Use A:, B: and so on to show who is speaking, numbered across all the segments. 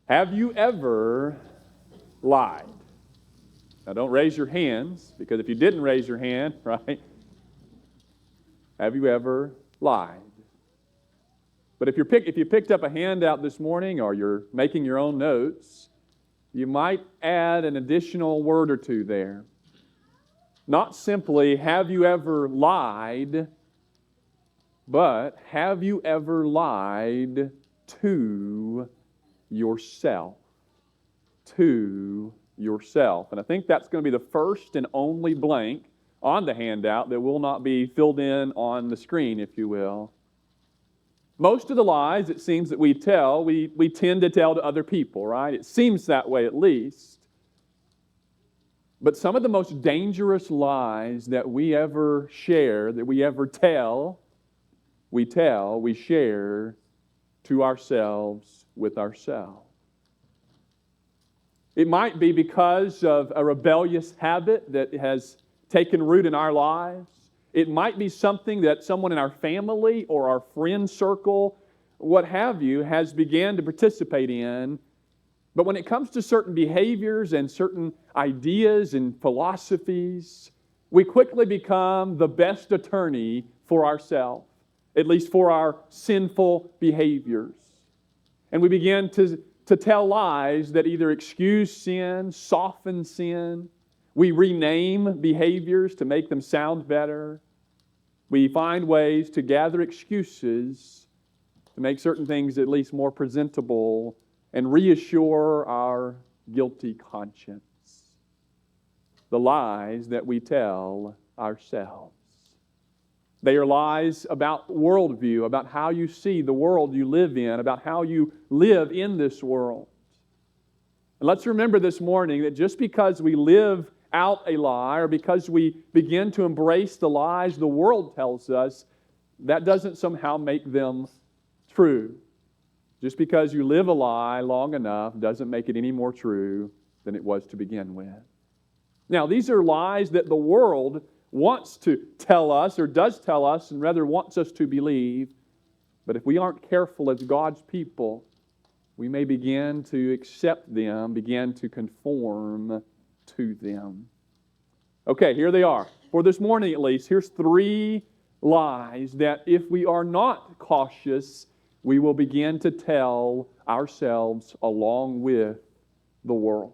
A: Have you ever lied? Now don't raise your hands, because if you didn't raise your hand, right? Have you ever lied? But if you picked up a handout this morning or you're making your own notes, you might add an additional word or two there. Not simply, have you ever lied, but have you ever lied to yourself? To yourself. And I think that's going to be the first and only blank on the handout that will not be filled in on the screen, if you will. Most of the lies, it seems, that we tell, we tend to tell to other people, right? It seems that way at least. But some of the most dangerous lies that we ever share, that we ever tell, we share to ourselves with ourselves. It might be because of a rebellious habit that has taken root in our lives. It might be something that someone in our family or our friend circle, what have you, has began to participate in. But when it comes to certain behaviors and certain ideas and philosophies, we quickly become the best attorney for ourselves, at least for our sinful behaviors. And we begin to tell lies that either excuse sin, soften sin. We rename behaviors to make them sound better. We find ways to gather excuses to make certain things at least more presentable and reassure our guilty conscience. The lies that we tell ourselves. They are lies about worldview, about how you see the world you live in, about how you live in this world. And let's remember this morning that just because we live out a lie or because we begin to embrace the lies the world tells us, that doesn't somehow make them true. Just because you live a lie long enough doesn't make it any more true than it was to begin with. Now, these are lies that the world wants to tell us or does tell us and rather wants us to believe. But if we aren't careful as God's people, we may begin to accept them, begin to conform to them. Okay, here they are. For this morning at least, here's 3 lies that if we are not cautious, we will begin to tell ourselves along with the world.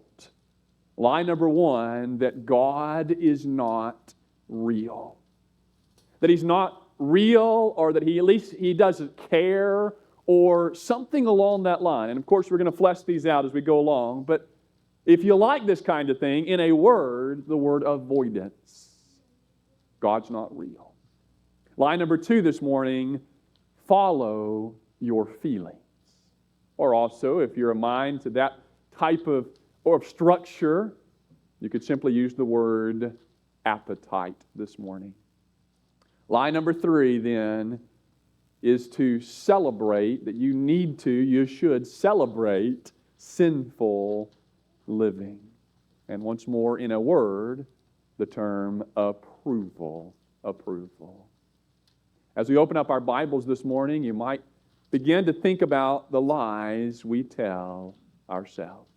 A: Lie number 1, that God is not real. That He's not real, or that He doesn't care, or something along that line. And of course, we're going to flesh these out as we go along. But if you like this kind of thing, in a word, the word avoidance. God's not real. Lie number 2 this morning, follow your feelings. Or also, if you're a mind to that type of structure, you could simply use the word appetite this morning. Lie number 3 then is to celebrate, that you should celebrate sinful living. And once more, in a word, the term approval. Approval. As we open up our Bibles this morning, you might begin to think about the lies we tell ourselves.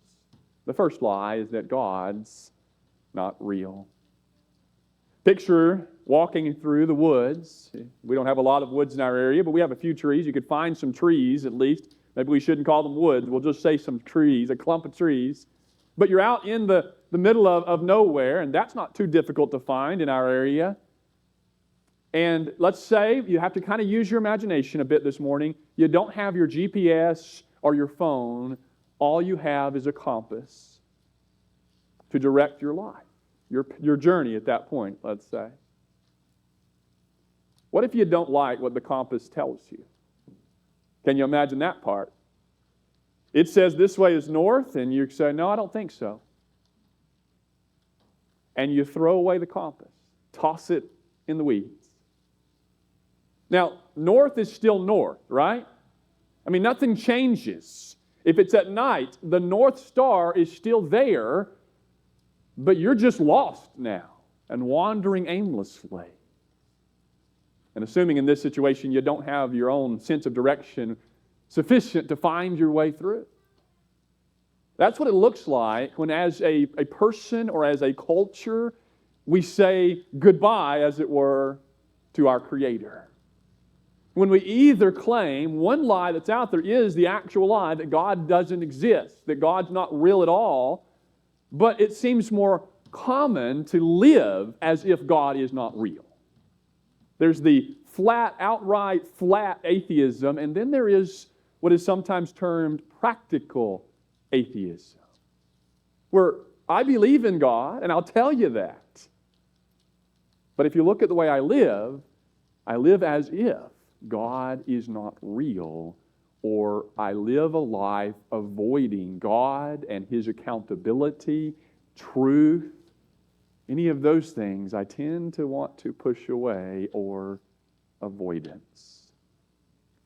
A: The first lie is that God's not real. Picture walking through the woods. We don't have a lot of woods in our area, but we have a few trees. You could find some trees at least. Maybe we shouldn't call them woods. We'll just say some trees, a clump of trees. But you're out in the middle of nowhere, and that's not too difficult to find in our area. And let's say you have to kind of use your imagination a bit this morning. You don't have your GPS or your phone. All you have is a compass to direct your life, your journey at that point, let's say. What if you don't like what the compass tells you? Can you imagine that part? It says this way is north, and you say, no, I don't think so. And you throw away the compass, toss it in the weeds. Now, north is still north, right? I mean, nothing changes. If it's at night, the North Star is still there, but you're just lost now and wandering aimlessly. And assuming in this situation you don't have your own sense of direction sufficient to find your way through. That's what it looks like when, as a person or as a culture, we say goodbye, as it were, to our Creator. When we either claim one lie that's out there is the actual lie that God doesn't exist, that God's not real at all, but it seems more common to live as if God is not real. There's the outright flat atheism, and then there is what is sometimes termed practical atheism, where I believe in God, and I'll tell you that. But if you look at the way I live as if God is not real, or I live a life avoiding God and His accountability, truth, any of those things I tend to want to push away or avoidance.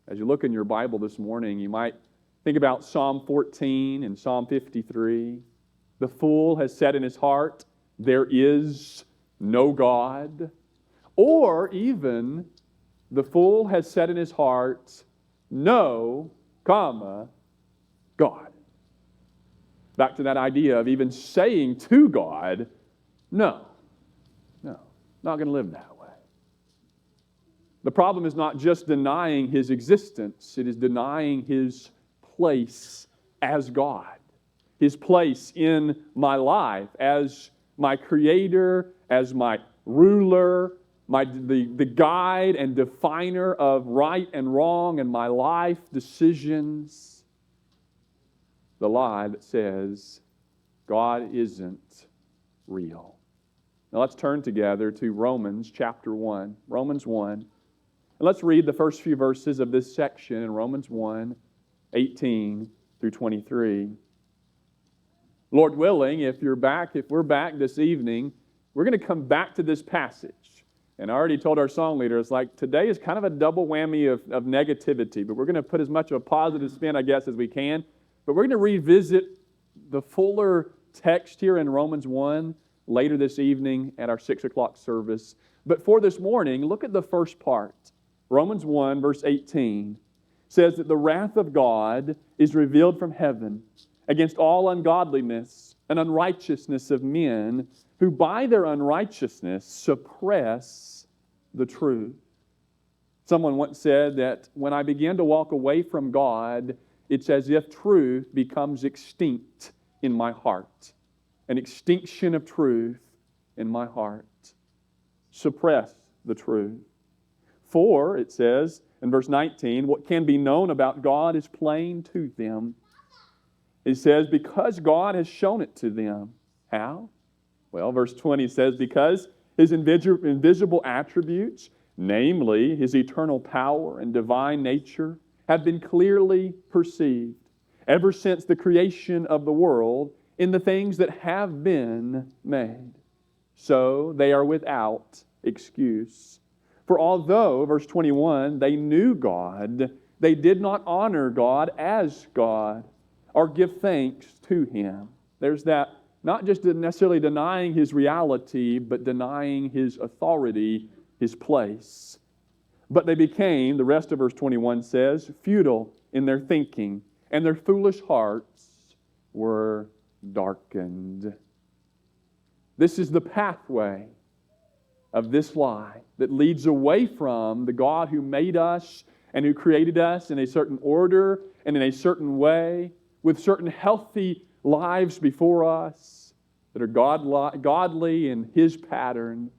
A: As you look in your Bible this morning, you might think about Psalm 14 and Psalm 53. The fool has said in his heart, there is no God. Or even, the fool has said in his heart, no, God. Back to that idea of even saying to God, no, not going to live that way. The problem is not just denying His existence, it is denying His place as God, His place in my life as my Creator, as my ruler, the guide and definer of right and wrong in my life decisions. The lie that says God isn't real. Now let's turn together to Romans chapter 1. Romans 1. And let's read the first few verses of this section in Romans 1, 18 through 23. Lord willing, if we're back this evening, we're going to come back to this passage. And I already told our song leaders, today is kind of a double whammy of negativity, but we're going to put as much of a positive spin, I guess, as we can. But we're going to revisit the fuller text here in Romans 1 later this evening at our 6 o'clock service. But for this morning, look at the first part. Romans 1, verse 18 says that the wrath of God is revealed from heaven against all ungodliness and unrighteousness of men who by their unrighteousness suppress the truth. Someone once said that when I begin to walk away from God, it's as if truth becomes extinct in my heart. An extinction of truth in my heart. Suppress the truth. For, it says in verse 19, what can be known about God is plain to them. It says, because God has shown it to them. How? Well, verse 20 says, because His invisible attributes, namely His eternal power and divine nature, have been clearly perceived ever since the creation of the world in the things that have been made. So they are without excuse. For although, verse 21, they knew God, they did not honor God as God or give thanks to Him. There's that, not just necessarily denying His reality, but denying His authority, His place. But they became, the rest of verse 21 says, futile in their thinking, and their foolish hearts were darkened. This is the pathway of this lie that leads away from the God who made us and who created us in a certain order and in a certain way, with certain healthy lives before us that are godly in His pattern.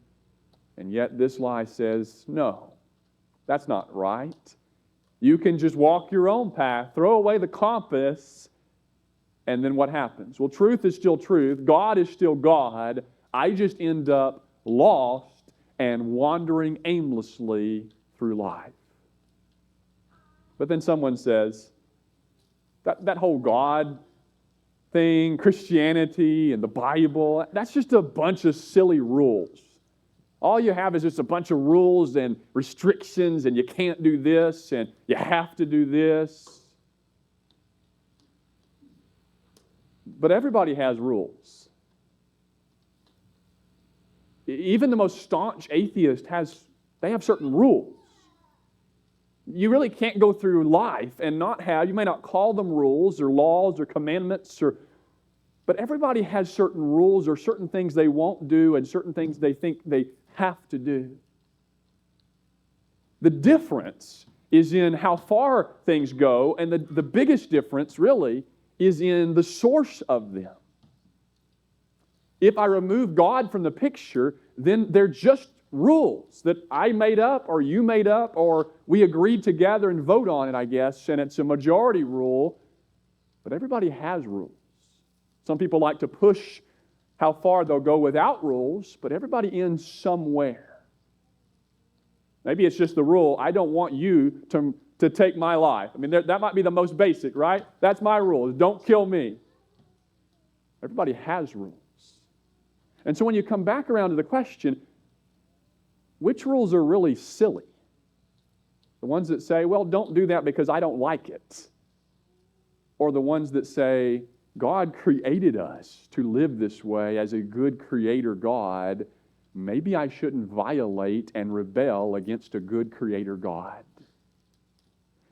A: And yet this lie says, no, that's not right. You can just walk your own path, throw away the compass, and then what happens? Well, truth is still truth. God is still God. I just end up lost and wandering aimlessly through life. But then someone says, that whole God thing, Christianity and the Bible, that's just a bunch of silly rules. All you have is just a bunch of rules and restrictions, and you can't do this, and you have to do this. But everybody has rules. Even the most staunch atheist they have certain rules. You really can't go through life and not have, you may not call them rules or laws or commandments or But everybody has certain rules or certain things they won't do and certain things they think they have to do. The difference is in how far things go, and the biggest difference really is in the source of them. If I remove God from the picture, then they're just rules that I made up or you made up or we agreed together and vote on it, I guess, and it's a majority rule, but everybody has rules. Some people like to push how far they'll go without rules, but everybody ends somewhere. Maybe it's just the rule, I don't want you to take my life. I mean, that might be the most basic, right? That's my rule, don't kill me. Everybody has rules. And so when you come back around to the question, which rules are really silly? The ones that say, well, don't do that because I don't like it. Or the ones that say, God created us to live this way as a good creator God. Maybe I shouldn't violate and rebel against a good creator God.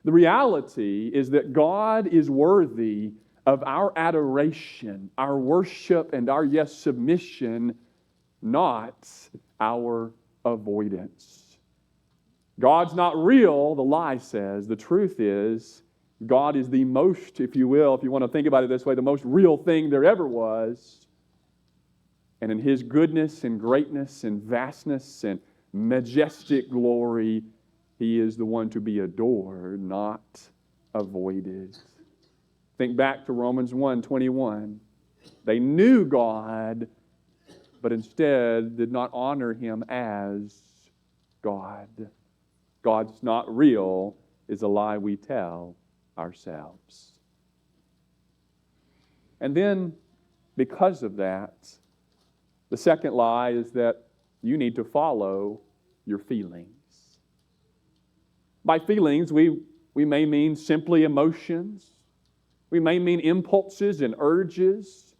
A: The reality is that God is worthy of our adoration, our worship, and our, yes, submission, not our avoidance. God's not real, the lie says. The truth is, God is the most, if you will, if you want to think about it this way, the most real thing there ever was. And in His goodness and greatness and vastness and majestic glory, He is the one to be adored, not avoided. Think back to Romans 1:21. They knew God, but instead did not honor Him as God. God's not real is a lie we tell ourselves. And then, because of that, the second lie is that you need to follow your feelings. By feelings, we may mean simply emotions. We may mean impulses and urges.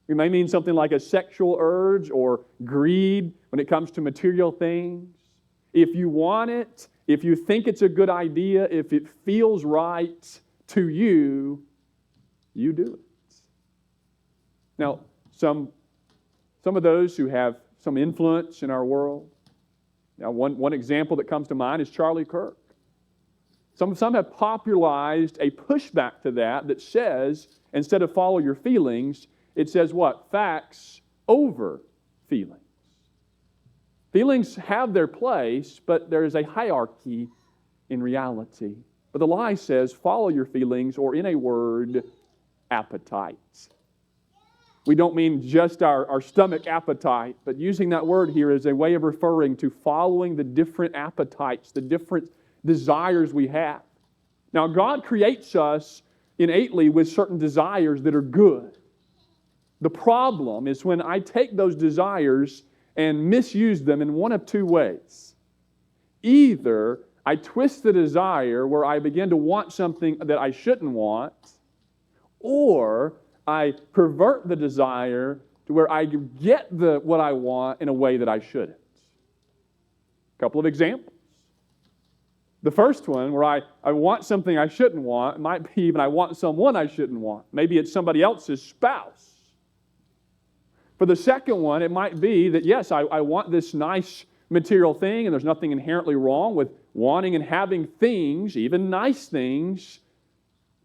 A: We may mean something like a sexual urge or greed when it comes to material things. If you want it, if you think it's a good idea, if it feels right to you, you do it. Now, some of those who have some influence in our world, now one example that comes to mind is Charlie Kirk. Some have popularized a pushback to that says, instead of follow your feelings, it says what? Facts over feelings. Feelings have their place, but there is a hierarchy in reality. But the lie says, follow your feelings, or in a word, appetites. We don't mean just our stomach appetite, but using that word here is a way of referring to following the different appetites, the different desires we have. Now, God creates us innately with certain desires that are good. The problem is when I take those desires and misuse them in one of two ways. Either I twist the desire where I begin to want something that I shouldn't want, or I pervert the desire to where I get what I want in a way that I shouldn't. A couple of examples. The first one, where I want something I shouldn't want, it might be even I want someone I shouldn't want. Maybe it's somebody else's spouse. For the second one, it might be that, yes, I want this nice material thing, and there's nothing inherently wrong with wanting and having things, even nice things,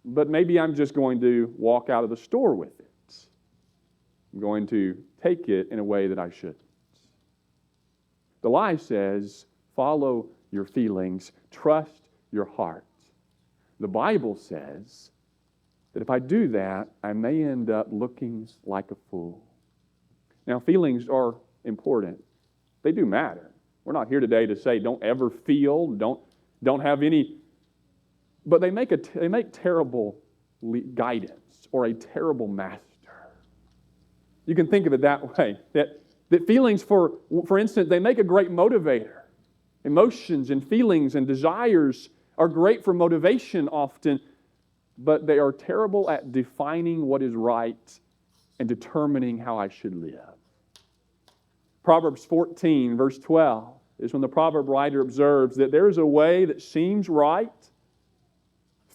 A: but maybe I'm just going to walk out of the store with it. I'm going to take it in a way that I shouldn't. The lie says, follow your feelings, trust your heart. The Bible says that if I do that, I may end up looking like a fool. Now, feelings are important. They do matter. We're not here today to say don't ever feel, don't have any, but they make terrible guidance or a terrible master. You can think of it that way, that feelings, for instance, they make a great motivator. Emotions and feelings and desires are great for motivation often, but they are terrible at defining what is right and determining how I should live. Proverbs 14, verse 12, is when the proverb writer observes that there is a way that seems right,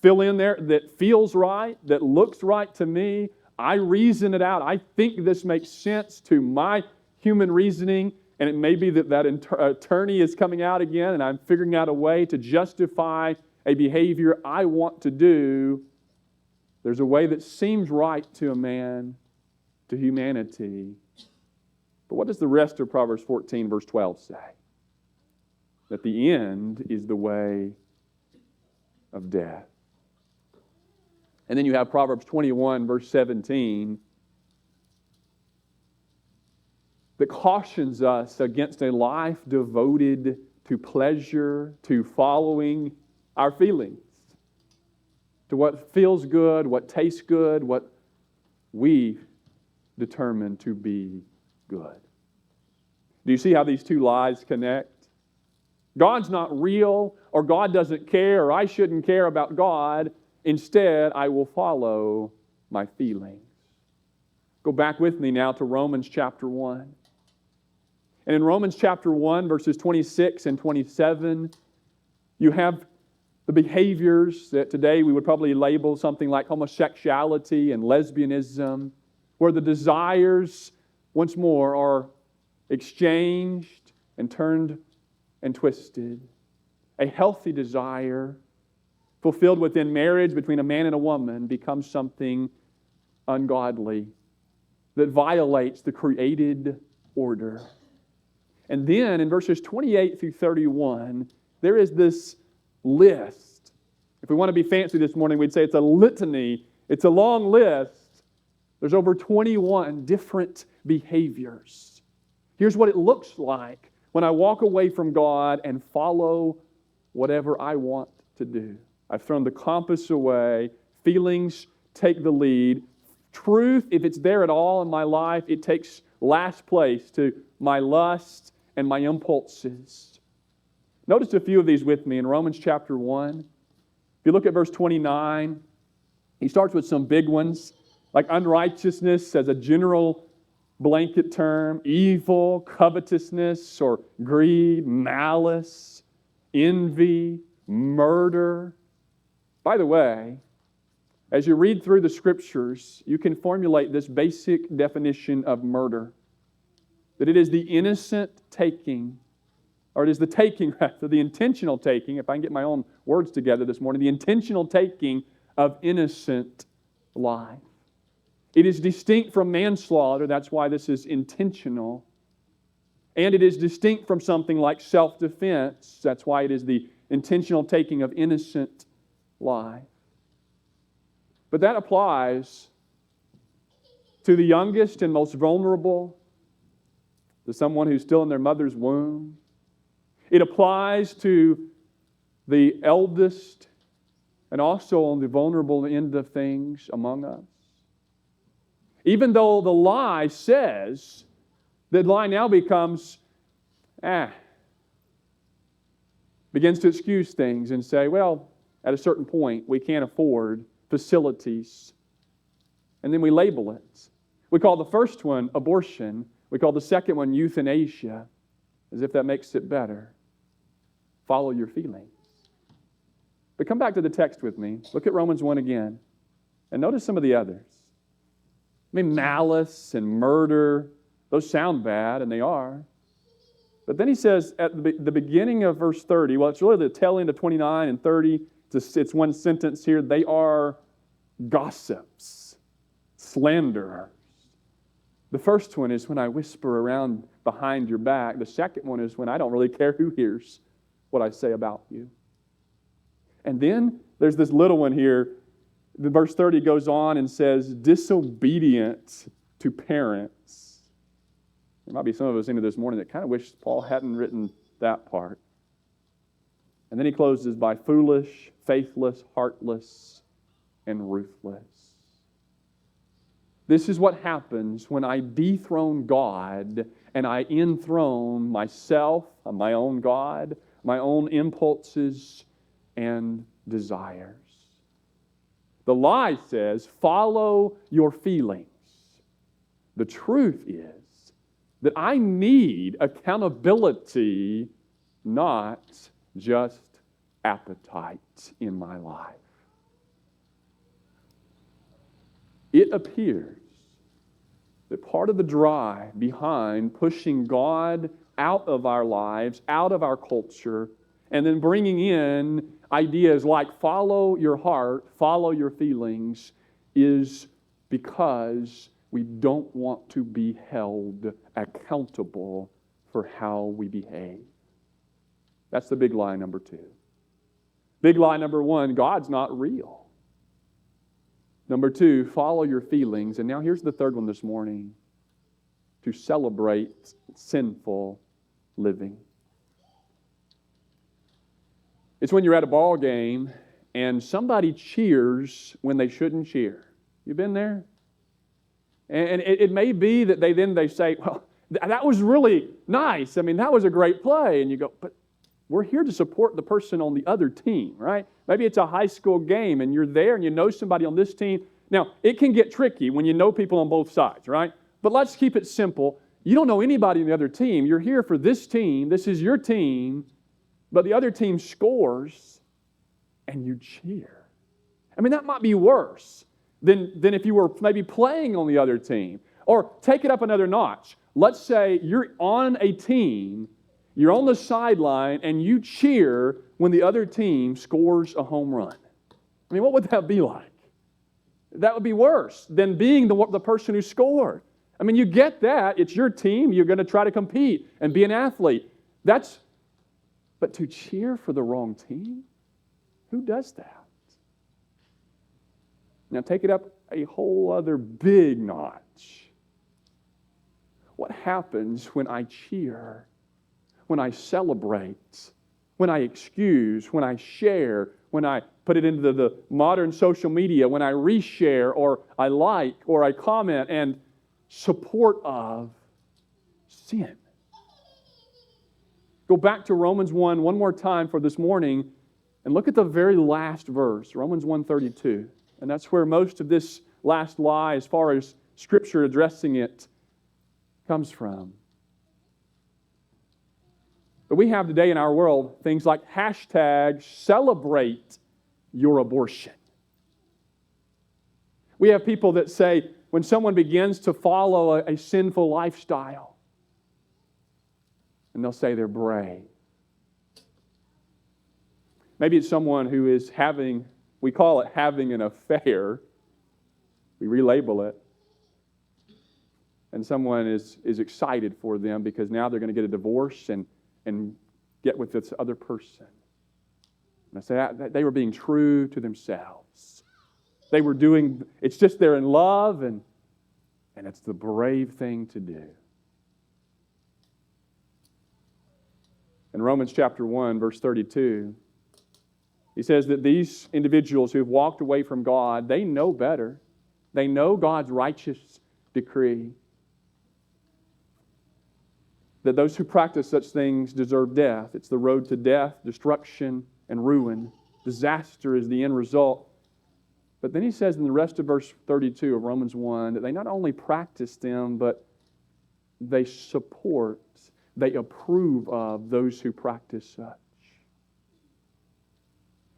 A: fill in there, that feels right, that looks right to me, I reason it out. I think this makes sense to my human reasoning, and it may be that attorney is coming out again, and I'm figuring out a way to justify a behavior I want to do. There's a way that seems right to a man, to humanity. But what does the rest of Proverbs 14, verse 12 say? That the end is the way of death. And then you have Proverbs 21, verse 17, that cautions us against a life devoted to pleasure, to following our feelings, to what feels good, what tastes good, what we determine to be good. Do you see how these two lies connect? God's not real, or God doesn't care, or I shouldn't care about God. Instead, I will follow my feelings. Go back with me now to Romans chapter 1. And in Romans chapter 1, verses 26 and 27, you have the behaviors that today we would probably label something like homosexuality and lesbianism, where the desires, once more, are exchanged and turned and twisted. A healthy desire fulfilled within marriage between a man and a woman becomes something ungodly that violates the created order. And then in verses 28 through 31, there is this list. If we want to be fancy this morning, we'd say it's a litany. It's a long list. There's over 21 different behaviors. Here's what it looks like when I walk away from God and follow whatever I want to do. I've thrown the compass away. Feelings take the lead. Truth, if it's there at all in my life, it takes last place to my lust and my impulses. Notice a few of these with me in Romans chapter 1. If you look at verse 29, he starts with some big ones, like unrighteousness as a general blanket term, evil, covetousness or greed, malice, envy, murder. By the way, as you read through the Scriptures, you can formulate this basic definition of murder, that it is the innocent taking, or it is the taking, rather, the intentional taking, if I can get my own words together this morning, the intentional taking of innocent life. It is distinct from manslaughter, that's why this is intentional. And it is distinct from something like self-defense, that's why it is the intentional taking of innocent life. But that applies to the youngest and most vulnerable, to someone who's still in their mother's womb. It applies to the eldest and also on the vulnerable end of things among us. Even though the lie says, the lie now becomes, begins to excuse things and say, well, at a certain point, we can't afford facilities. And then we label it. We call the first one abortion. We call the second one euthanasia, as if that makes it better. Follow your feelings. But come back to the text with me. Look at Romans 1 again. And notice some of the others. I mean, malice and murder, those sound bad, and they are. But then he says at the beginning of verse 30, well, it's really the tail end of 29 and 30. It's one sentence here. They are gossips, slanderers. The first one is when I whisper around behind your back. The second one is when I don't really care who hears what I say about you. And then there's this little one here. The verse 30 goes on and says, disobedient to parents. There might be some of us in here this morning that kind of wish Paul hadn't written that part. And then he closes by foolish, faithless, heartless, and ruthless. This is what happens when I dethrone God and I enthrone myself, my own God, my own impulses and desires. The lie says, follow your feelings. The truth is that I need accountability, not just appetite in my life. It appears that part of the drive behind pushing God out of our lives, out of our culture, and then bringing in ideas like follow your heart, follow your feelings, is because we don't want to be held accountable for how we behave. That's the big lie number 2. Big lie number 1, God's not real. Number 2, follow your feelings. And now here's the third one this morning: to celebrate sinful living. It's when you're at a ball game and somebody cheers when they shouldn't cheer. You been there? And it may be that they say, well, that was really nice. I mean, that was a great play. And you go, but we're here to support the person on the other team, right? Maybe it's a high school game and you're there and you know somebody on this team. Now, it can get tricky when you know people on both sides, right? But let's keep it simple. You don't know anybody on the other team. You're here for this team. This is your team. But the other team scores and you cheer. I mean, that might be worse than if you were maybe playing on the other team. Or take it up another notch. Let's say you're on a team, you're on the sideline, and you cheer when the other team scores a home run. I mean, what would that be like? That would be worse than being the person who scored. I mean, you get that. It's your team. You're going to try to compete and be an athlete. But to cheer for the wrong team? Who does that? Now take it up a whole other big notch. What happens when I cheer, when I celebrate, when I excuse, when I share, when I put it into the modern social media, when I reshare or I like or I comment and support of sin? Go back to Romans 1 one more time for this morning and look at the very last verse, Romans 1:32. And that's where most of this last lie, as far as Scripture addressing it, comes from. But we have today in our world things like hashtag celebrate your abortion. We have people that say when someone begins to follow a sinful lifestyle, and they'll say they're brave. Maybe it's someone who is we call it having an affair. We relabel it. And someone is excited for them because now they're going to get a divorce and get with this other person. And I say they were being true to themselves. They were it's just they're in love and it's the brave thing to do. In Romans chapter 1, verse 32, he says that these individuals who have walked away from God, they know better. They know God's righteous decree. That those who practice such things deserve death. It's the road to death, destruction, and ruin. Disaster is the end result. But then he says in the rest of verse 32 of Romans 1 that they not only practice them, but they support, they approve of those who practice such.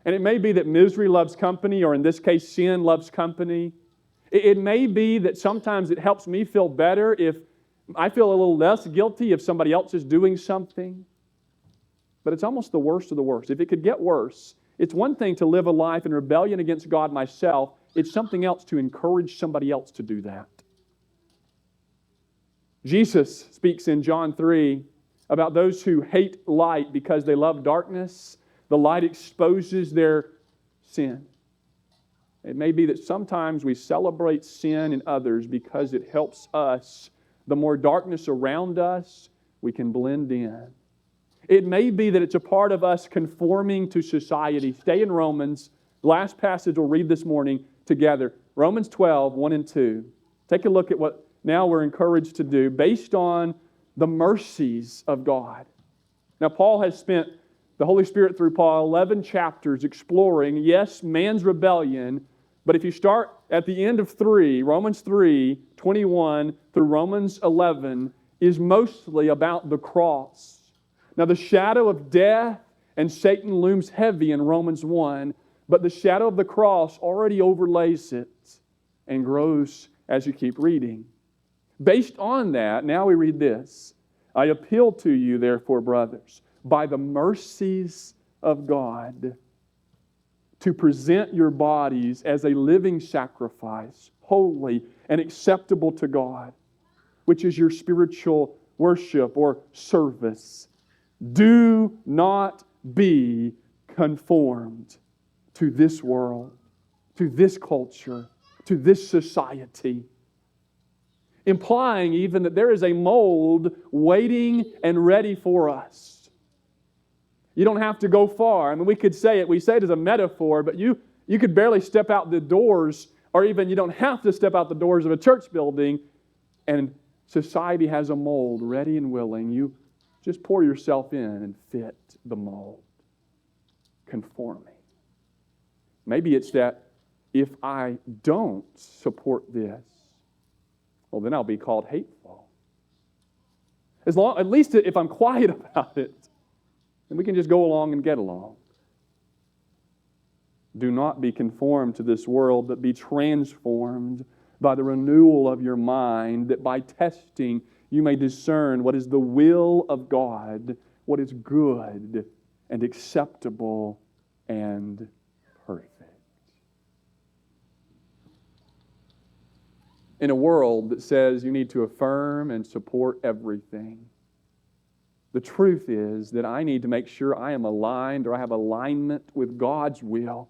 A: And it may be that misery loves company, or in this case, sin loves company. It may be that sometimes it helps me feel better if I feel a little less guilty if somebody else is doing something. But it's almost the worst of the worst. If it could get worse, it's one thing to live a life in rebellion against God myself. It's something else to encourage somebody else to do that. Jesus speaks in John 3 about those who hate light because they love darkness. The light exposes their sin. It may be that sometimes we celebrate sin in others because it helps us. The more darkness around us, we can blend in. It may be that it's a part of us conforming to society. Stay in Romans. The last passage we'll read this morning together. Romans 12, 1 and 2. Take a look at what now we're encouraged to do based on the mercies of God. Now, Paul has spent, the Holy Spirit through Paul, 11 chapters exploring, yes, man's rebellion. But if you start at the end of 3, Romans 3, 21 through Romans 11, is mostly about the cross. Now, the shadow of death and Satan looms heavy in Romans 1, but the shadow of the cross already overlays it. and grows as you keep reading. Based on that, now we read this. I appeal to you, therefore, brothers, by the mercies of God, to present your bodies as a living sacrifice, holy and acceptable to God, which is your spiritual worship or service. Do not be conformed to this world, to this culture, to this society. Implying even that there is a mold waiting and ready for us. You don't have to go far. I mean, we say it as a metaphor, but you could barely step out the doors, or even you don't have to step out the doors of a church building, and society has a mold ready and willing. You just pour yourself in and fit the mold. Conforming. Maybe it's that if I don't support this, well, then I'll be called hateful. At least if I'm quiet about it, then we can just go along and get along. Do not be conformed to this world, but be transformed by the renewal of your mind, that by testing you may discern what is the will of God, what is good and acceptable and perfect. In a world that says you need to affirm and support everything, the truth is that I need to make sure I am aligned, or I have alignment with God's will.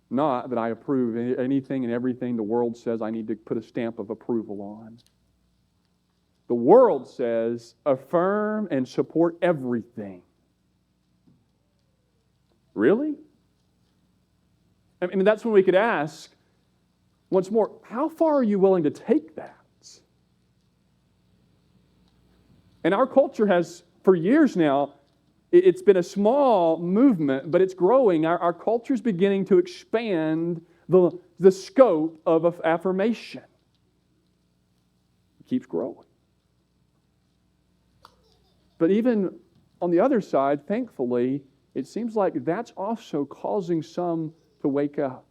A: Not that I approve anything and everything the world says I need to put a stamp of approval on. The world says affirm and support everything. Really? I mean, that's when we could ask, once more, how far are you willing to take that? And our culture has, for years now, it's been a small movement, but it's growing. Our culture is beginning to expand the scope of affirmation. It keeps growing. But even on the other side, thankfully, it seems like that's also causing some to wake up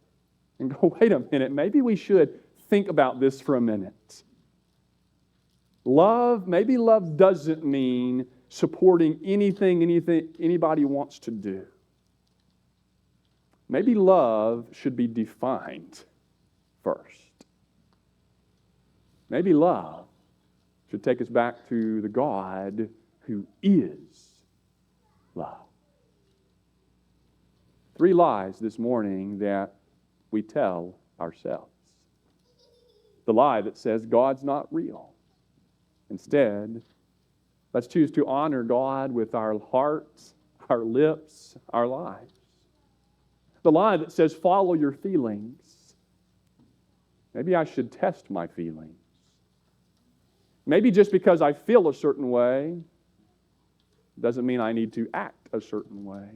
A: and go, wait a minute, maybe we should think about this for a minute. Maybe love doesn't mean supporting anything anybody wants to do. Maybe love should be defined first. Maybe love should take us back to the God who is love. 3 lies this morning that we tell ourselves. The lie that says God's not real. Instead, let's choose to honor God with our hearts, our lips, our lives. The lie that says follow your feelings. Maybe I should test my feelings. Maybe just because I feel a certain way doesn't mean I need to act a certain way.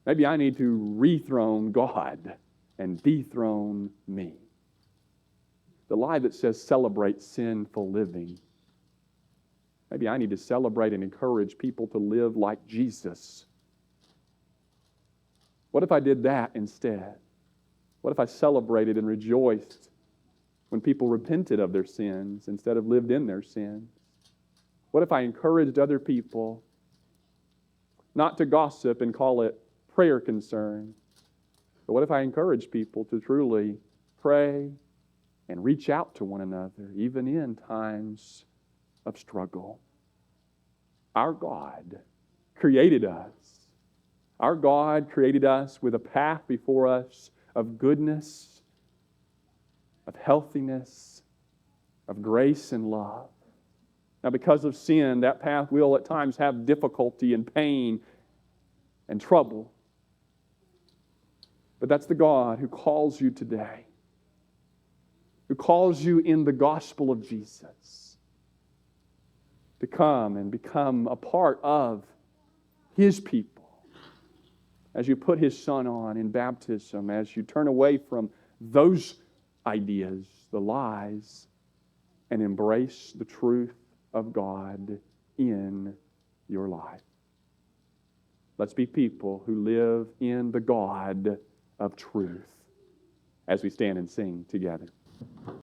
A: Maybe I need to rethrone God and dethrone me. The lie that says celebrate sinful living. Maybe I need to celebrate and encourage people to live like Jesus. What if I did that instead? What if I celebrated and rejoiced when people repented of their sins instead of lived in their sins? What if I encouraged other people not to gossip and call it prayer concern, but what if I encourage people to truly pray and reach out to one another, even in times of struggle? Our God created us. Our God created us with a path before us of goodness, of healthiness, of grace and love. Now, because of sin, that path will at times have difficulty and pain and trouble. But that's the God who calls you today, who calls you in the gospel of Jesus to come and become a part of His people as you put His Son on in baptism, as you turn away from those ideas, the lies, and embrace the truth of God in your life. Let's be people who live in the God of truth. as we stand and sing together.